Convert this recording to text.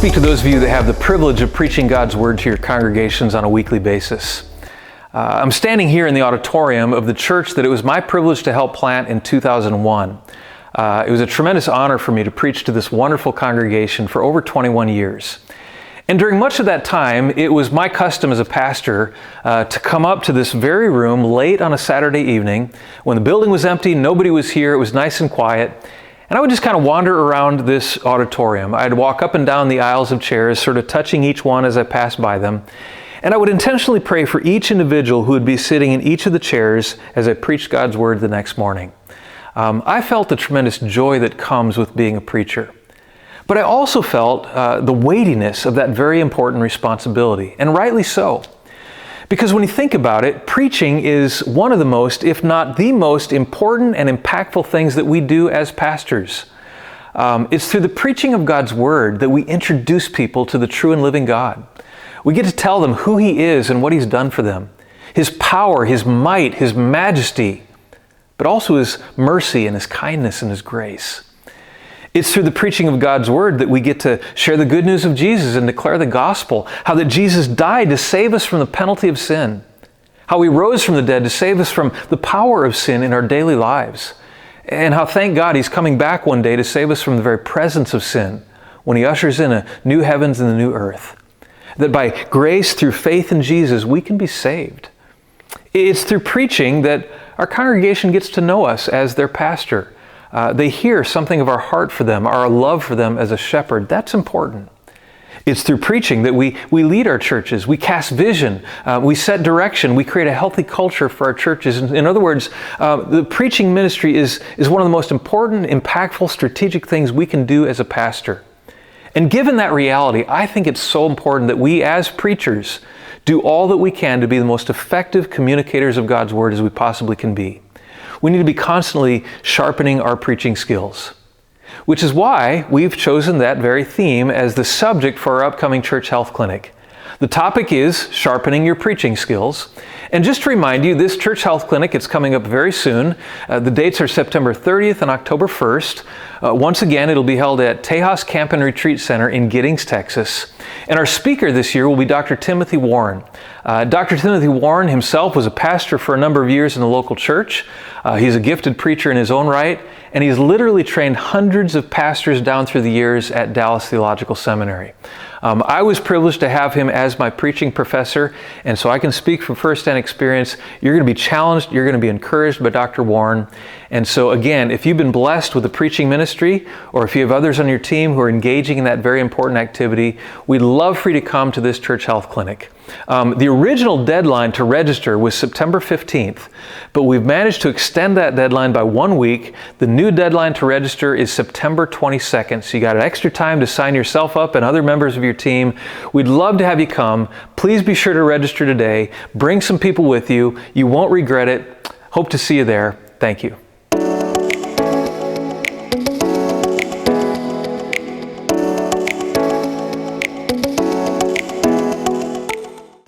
speak to those of you that have the privilege of preaching God's Word to your congregations on a weekly basis. I'm standing here in the auditorium of the church that it was my privilege to help plant in 2001. It was a tremendous honor for me to preach to this wonderful congregation for over 21 years. And during much of that time, it was my custom as a pastor to come up to this very room late on a Saturday evening when the building was empty, nobody was here, it was nice and quiet. And I would just kind of wander around this auditorium. I'd walk up and down the aisles of chairs, sort of touching each one as I passed by them. And I would intentionally pray for each individual who would be sitting in each of the chairs as I preached God's Word the next morning. I felt the tremendous joy that comes with being a preacher. But I also felt the weightiness of that very important responsibility, and rightly so. Because when you think about it, preaching is one of the most, if not the most important and impactful things that we do as pastors. It's through the preaching of God's Word that we introduce people to the true and living God. We get to tell them who He is and what He's done for them. His power, His might, His majesty, but also His mercy and His kindness and His grace. It's through the preaching of God's Word that we get to share the good news of Jesus and declare the gospel, how that Jesus died to save us from the penalty of sin, how He rose from the dead to save us from the power of sin in our daily lives, and how, thank God, He's coming back one day to save us from the very presence of sin when He ushers in a new heavens and a new earth. That by grace through faith in Jesus, we can be saved. It's through preaching that our congregation gets to know us as their pastor. They hear something of our heart for them, our love for them as a shepherd. That's important. It's through preaching that we lead our churches. We cast vision. We set direction. We create a healthy culture for our churches. In other words, the preaching ministry is one of the most important, impactful, strategic things we can do as a pastor. And given that reality, I think it's so important that we as preachers do all that we can to be the most effective communicators of God's Word as we possibly can be. We need to be constantly sharpening our preaching skills, which is why we've chosen that very theme as the subject for our upcoming church health clinic. The topic is Sharpening Your Preaching Skills. And just to remind you, this church health clinic, it's coming up very soon. The dates are September 30th and October 1st. Once again, it'll be held at Tejas Camp and Retreat Center in Giddings, Texas. And our speaker this year will be Dr. Timothy Warren. Dr. Timothy Warren himself was a pastor for a number of years in the local church. He's a gifted preacher in his own right, and he's literally trained hundreds of pastors down through the years at Dallas Theological Seminary. I was privileged to have him as my preaching professor, and so I can speak from firsthand experience. You're going to be challenged, you're going to be encouraged by Dr. Warren. And so again, if you've been blessed with a preaching ministry, or if you have others on your team who are engaging in that very important activity, we'd love for you to come to this church health clinic. The original deadline to register was September 15th, but we've managed to extend that deadline by 1 week. The new deadline to register is September 22nd, so you got an extra time to sign yourself up and other members of your team. We'd love to have you come. Please be sure to register today. Bring some people with you. You won't regret it. Hope to see you there. Thank you.